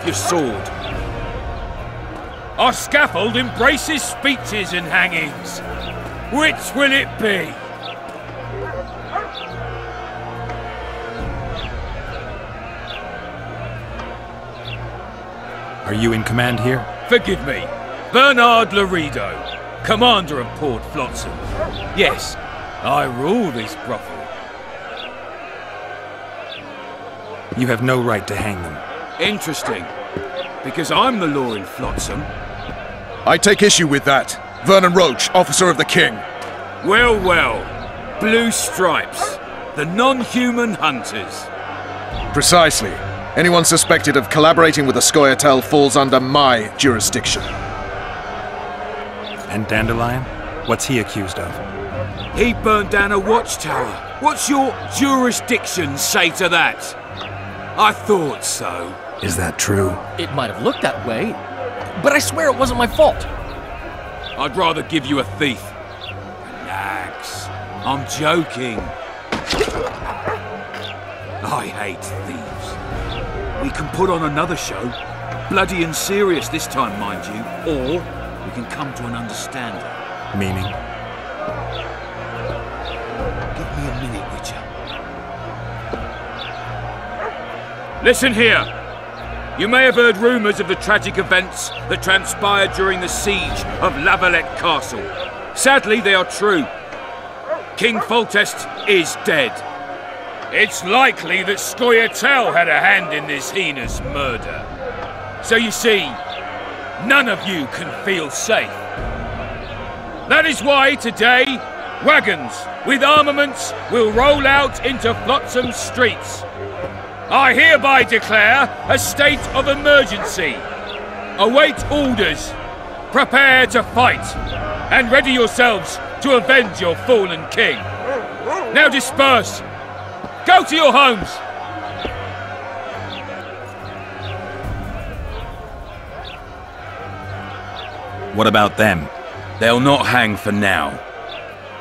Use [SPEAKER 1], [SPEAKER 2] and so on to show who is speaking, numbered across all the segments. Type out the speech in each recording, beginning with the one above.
[SPEAKER 1] off your sword. Our scaffold embraces speeches and hangings. Which will it be?
[SPEAKER 2] Are you in command here?
[SPEAKER 1] Forgive me. Bernard Laredo, commander of Port Flotsam. Yes, I rule this brothel.
[SPEAKER 2] You have no right to hang them.
[SPEAKER 1] Interesting. Because I'm the law in Flotsam.
[SPEAKER 3] I take issue with that. Vernon Roach, officer of the King.
[SPEAKER 1] Well, well. Blue Stripes. The non-human hunters.
[SPEAKER 3] Precisely. Anyone suspected of collaborating with the Scoia'tael falls under my jurisdiction.
[SPEAKER 2] And Dandelion? What's he accused of?
[SPEAKER 1] He burned down a watchtower. What's your jurisdiction say to that? I thought so.
[SPEAKER 2] Is that true?
[SPEAKER 4] It might have looked that way, but I swear it wasn't my fault.
[SPEAKER 1] I'd rather give you a thief. Relax. I'm joking. I hate thieves. We can put on another show. Bloody and serious this time, mind you. Or we can come to an understanding.
[SPEAKER 2] Meaning?
[SPEAKER 1] Give me a minute, Witcher. Listen here. You may have heard rumours of the tragic events that transpired during the siege of La Valette Castle. Sadly, they are true. King Foltest is dead. It's likely that Scoia'tael had a hand in this heinous murder. So you see, none of you can feel safe. That is why today, wagons with armaments will roll out into Flotsam streets. I hereby declare a state of emergency. Await orders. Prepare to fight. And ready yourselves to avenge your fallen king. Now disperse. Go to your homes.
[SPEAKER 2] What about them?
[SPEAKER 1] They'll not hang for now.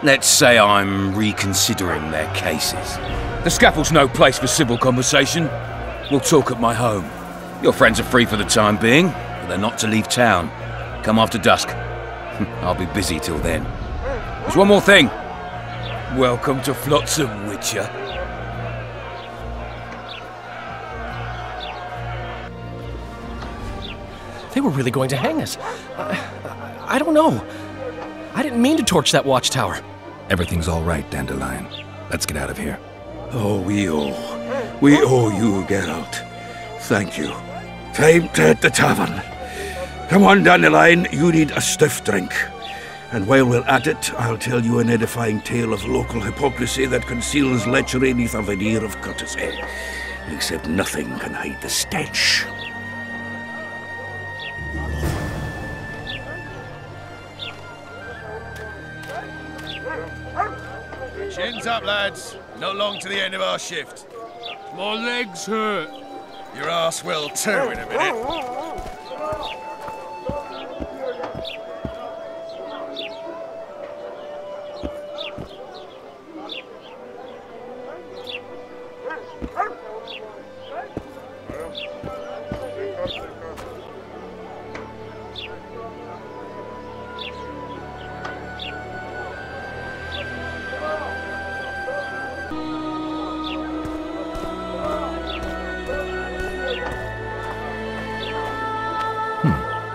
[SPEAKER 1] Let's say I'm reconsidering their cases. The scaffold's no place for civil conversation. We'll talk at my home. Your friends are free for the time being, but they're not to leave town. Come after dusk. I'll be busy till then. There's one more thing. Welcome to Flotsam, Witcher.
[SPEAKER 4] They were really going to hang us. I don't know. I didn't mean to torch that watchtower.
[SPEAKER 2] Everything's all right, Dandelion. Let's get out of here.
[SPEAKER 5] Oh, we owe you, Geralt. Thank you. Time to hit the tavern. Come on, Dandelion, you need a stiff drink. And while we're at it, I'll tell you an edifying tale of local hypocrisy that conceals lechery neath a veneer of courtesy. Except nothing can hide the stench.
[SPEAKER 6] Chins up, lads. Not long to the end of our shift.
[SPEAKER 1] My legs hurt.
[SPEAKER 6] Your arse will too in a minute.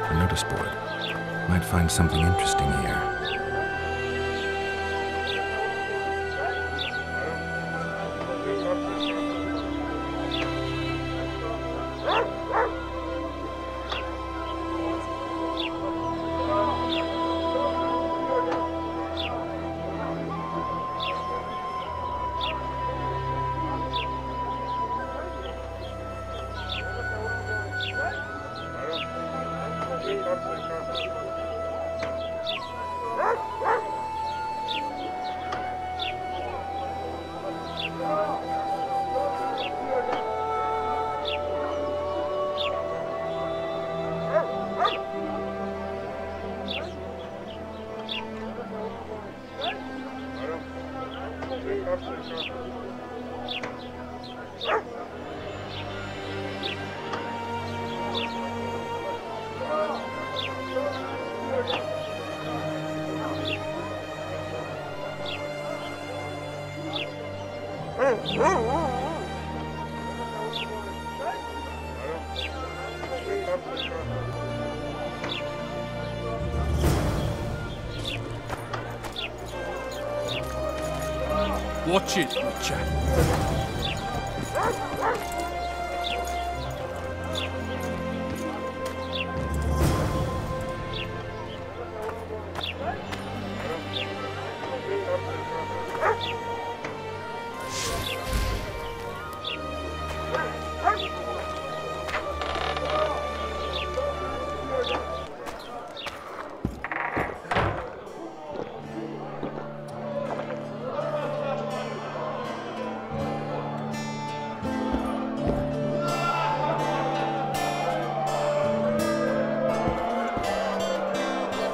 [SPEAKER 2] A notice board. Might find something interesting here.
[SPEAKER 4] Watch it, Witcher.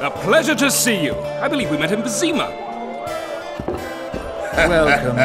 [SPEAKER 1] A pleasure to see you. I believe we met in Vizima.
[SPEAKER 2] Welcome.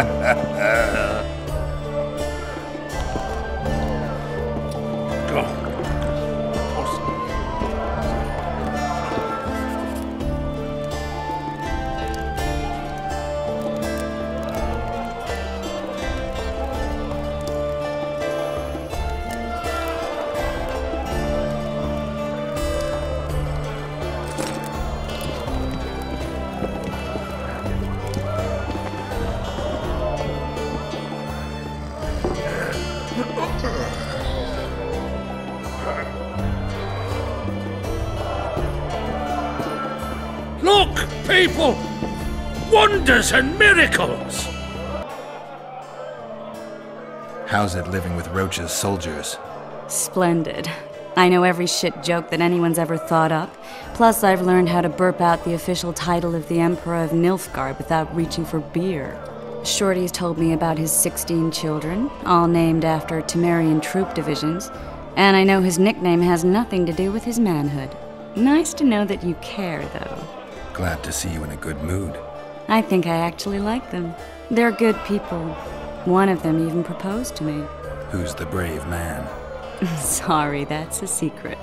[SPEAKER 5] Look, people! Wonders and miracles!
[SPEAKER 2] How's it living with Roach's soldiers?
[SPEAKER 7] Splendid. I know every shit joke that anyone's ever thought up. Plus, I've learned how to burp out the official title of the Emperor of Nilfgaard without reaching for beer. Shorty's told me about his 16 children, all named after Temerian troop divisions, and I know his nickname has nothing to do with his manhood. Nice to know that you care, though.
[SPEAKER 2] Glad to see you in a good mood.
[SPEAKER 7] I think I actually like them. They're good people. One of them even proposed to me.
[SPEAKER 2] Who's the brave man?
[SPEAKER 7] Sorry, that's a secret.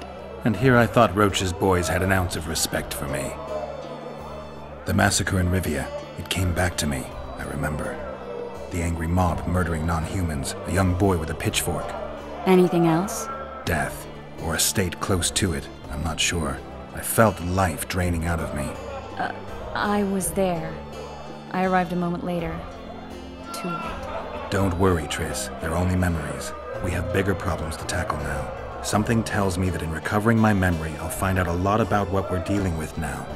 [SPEAKER 2] And here I thought Roach's boys had an ounce of respect for me. The massacre in Rivia, it came back to me, I remember. The angry mob murdering non-humans, a young boy with a pitchfork.
[SPEAKER 7] Anything else?
[SPEAKER 2] Death, or a state close to it, I'm not sure. I felt life draining out of me.
[SPEAKER 7] I was there. I arrived a moment later. Too late.
[SPEAKER 2] Don't worry, Triss. They're only memories. We have bigger problems to tackle now. Something tells me that in recovering my memory, I'll find out a lot about what we're dealing with now.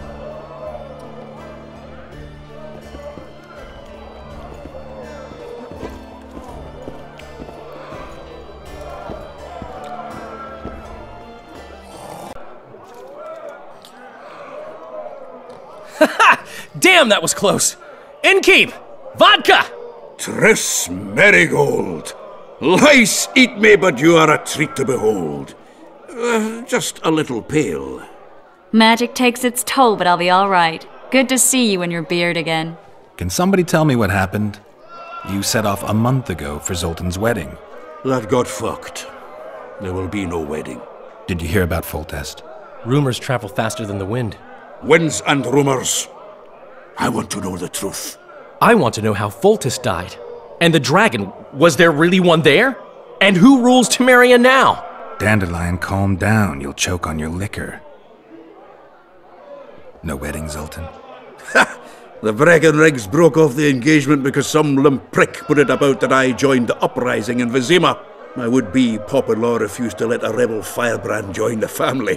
[SPEAKER 4] Damn, that was close! Innkeep! Vodka!
[SPEAKER 5] Triss Merigold! Lice eat me, but you are a treat to behold. Just a little pale.
[SPEAKER 7] Magic takes its toll, but I'll be all right. Good to see you in your beard again.
[SPEAKER 2] Can somebody tell me what happened? You set off a month ago for Zoltan's wedding.
[SPEAKER 5] That got fucked. There will be no wedding.
[SPEAKER 2] Did you hear about Foltest?
[SPEAKER 4] Rumors travel faster than the wind.
[SPEAKER 5] Winds and rumors. I want to know the truth.
[SPEAKER 4] I want to know how Foltest died. And the dragon, was there really one there? And who rules Temeria now?
[SPEAKER 2] Dandelion, calm down. You'll choke on your liquor. No wedding, Zoltan?
[SPEAKER 5] Ha! The Breckenrigs broke off the engagement because some limp prick put it about that I joined the uprising in Vizima. My would-be Popper-in-law refused to let a rebel firebrand join the family.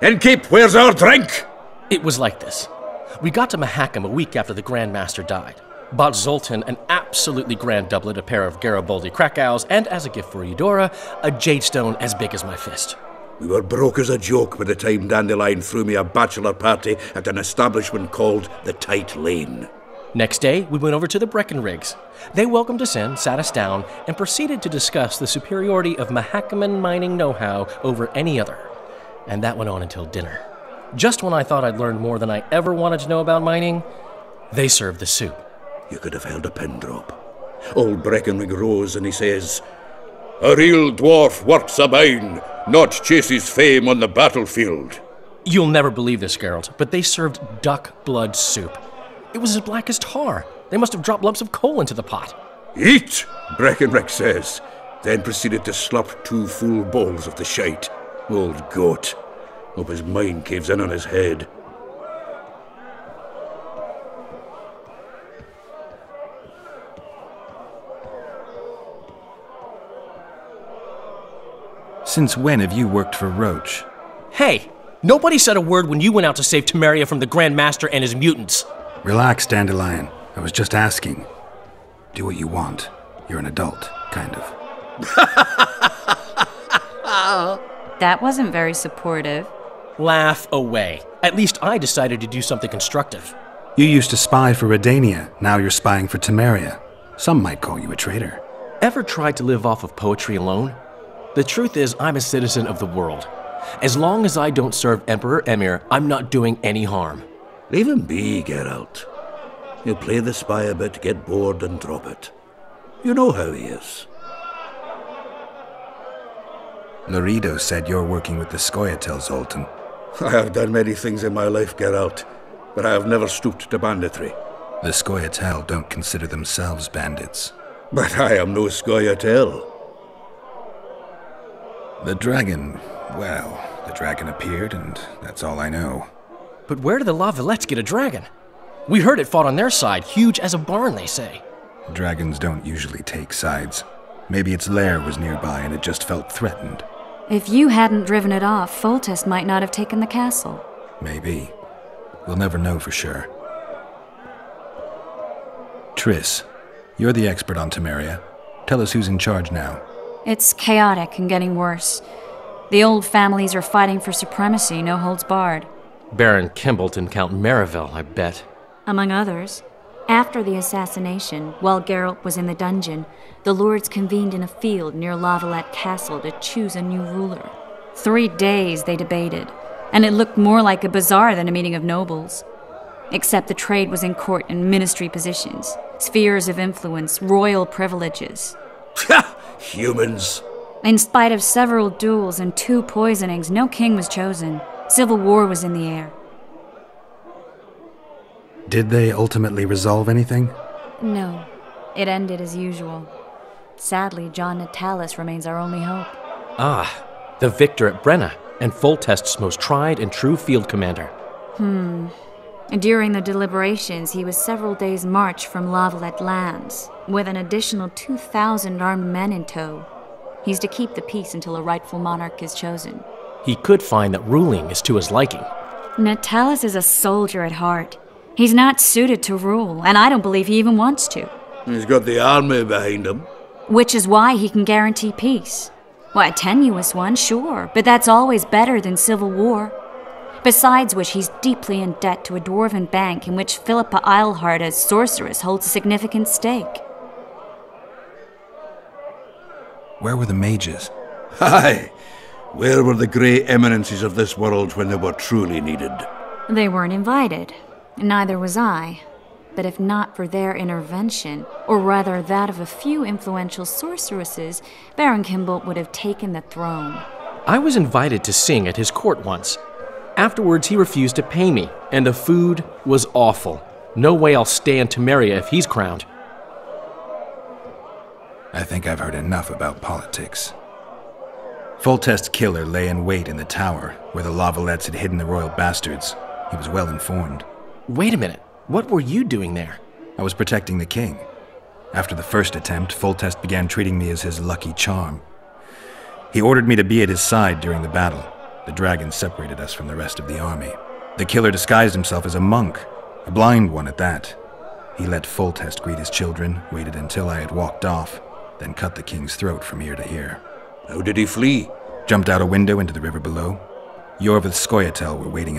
[SPEAKER 5] Innkeep, where's our drink?
[SPEAKER 4] It was like this. We got to Mahakam a week after the Grand Master died. Bought Zoltan an absolutely grand doublet, a pair of Garibaldi Krakau's, and as a gift for Eudora, a jade stone as big as my fist.
[SPEAKER 5] We were broke as a joke by the time Dandelion threw me a bachelor party at an establishment called the Tight Lane.
[SPEAKER 4] Next day, we went over to the Breckenrigs. They welcomed us in, sat us down, and proceeded to discuss the superiority of Mahakaman mining know-how over any other. And that went on until dinner. Just when I thought I'd learned more than I ever wanted to know about mining, they served the soup.
[SPEAKER 5] You could have held a pin drop. Old Breckenrig rose and he says, "A real dwarf works a mine, not chases fame on the battlefield."
[SPEAKER 4] You'll never believe this, Geralt, but they served duck blood soup. It was as black as tar. They must have dropped lumps of coal into the pot.
[SPEAKER 5] Eat, Breckenrick says, then proceeded to slop 2 full bowls of the shite. Old goat. Hope his mind caves in on his head.
[SPEAKER 2] Since when have you worked for Roach?
[SPEAKER 4] Hey, nobody said a word when you went out to save Temeria from the Grand Master and his mutants.
[SPEAKER 2] Relax, Dandelion. I was just asking. Do what you want. You're an adult, kind of.
[SPEAKER 7] That wasn't very supportive.
[SPEAKER 4] Laugh away. At least I decided to do something constructive.
[SPEAKER 2] You used to spy for Redania. Now you're spying for Temeria. Some might call you a traitor.
[SPEAKER 4] Ever tried to live off of poetry alone? The truth is, I'm a citizen of the world. As long as I don't serve Emperor Emhyr, I'm not doing any harm.
[SPEAKER 5] Leave him be, Geralt. He'll play the spy a bit, get bored, and drop it. You know how he is.
[SPEAKER 2] Laredo said you're working with the Scoia'tael, Zoltan.
[SPEAKER 5] I have done many things in my life, Geralt, but I have never stooped to banditry.
[SPEAKER 2] The Scoia'tael don't consider themselves bandits.
[SPEAKER 5] But I am no Scoia'tael.
[SPEAKER 2] The dragon, well, the dragon appeared, and that's all I know.
[SPEAKER 4] But where did the La Valettes get a dragon? We heard it fought on their side, huge as a barn, they say.
[SPEAKER 2] Dragons don't usually take sides. Maybe its lair was nearby and it just felt threatened.
[SPEAKER 7] If you hadn't driven it off, Foltest might not have taken the castle.
[SPEAKER 2] Maybe. We'll never know for sure. Triss, you're the expert on Temeria. Tell us who's in charge now.
[SPEAKER 7] It's chaotic and getting worse. The old families are fighting for supremacy, no holds barred.
[SPEAKER 4] Baron Kimbolt and Count Merivale, I bet.
[SPEAKER 7] Among others. After the assassination, while Geralt was in the dungeon, the lords convened in a field near La Valette Castle to choose a new ruler. 3 days they debated, and it looked more like a bazaar than a meeting of nobles. Except the trade was in court and ministry positions, spheres of influence, royal privileges.
[SPEAKER 5] Ha! Humans.
[SPEAKER 7] In spite of several duels and 2 poisonings, no king was chosen. Civil war was in the air.
[SPEAKER 2] Did they ultimately resolve anything?
[SPEAKER 7] No. It ended as usual. Sadly, John Natalis remains our only hope.
[SPEAKER 4] Ah, the victor at Brenna, and Foltest's most tried and true field commander.
[SPEAKER 7] During the deliberations, he was several days' march from La Valette lands, with an additional 2,000 armed men in tow. He's to keep the peace until a rightful monarch is chosen.
[SPEAKER 4] He could find that ruling is to his liking.
[SPEAKER 7] Natalis is a soldier at heart. He's not suited to rule, and I don't believe he even wants to.
[SPEAKER 5] He's got the army behind him.
[SPEAKER 7] Which is why he can guarantee peace. Well, a tenuous one, sure, but that's always better than civil war. Besides which, he's deeply in debt to a dwarven bank in which Philippa Eilhart, as sorceress, holds a significant stake.
[SPEAKER 2] Where were the mages?
[SPEAKER 5] Aye. Where were the grey eminences of this world when they were truly needed?
[SPEAKER 7] They weren't invited. Neither was I. But if not for their intervention, or rather that of a few influential sorceresses, Baron Kimbolt would have taken the throne.
[SPEAKER 4] I was invited to sing at his court once. Afterwards, he refused to pay me, and the food was awful. No way I'll stay in Temeria if he's crowned.
[SPEAKER 2] I think I've heard enough about politics. Foltest's killer lay in wait in the tower, where the La Valettes had hidden the royal bastards. He was well informed.
[SPEAKER 4] Wait a minute. What were you doing there?
[SPEAKER 2] I was protecting the king. After the first attempt, Foltest began treating me as his lucky charm. He ordered me to be at his side during the battle. The dragon separated us from the rest of the army. The killer disguised himself as a monk, a blind one at that. He let Foltest greet his children, waited until I had walked off, then cut the king's throat from ear to ear.
[SPEAKER 5] How did he flee?
[SPEAKER 2] Jumped out a window into the river below. Yorvith Scoia'tael were waiting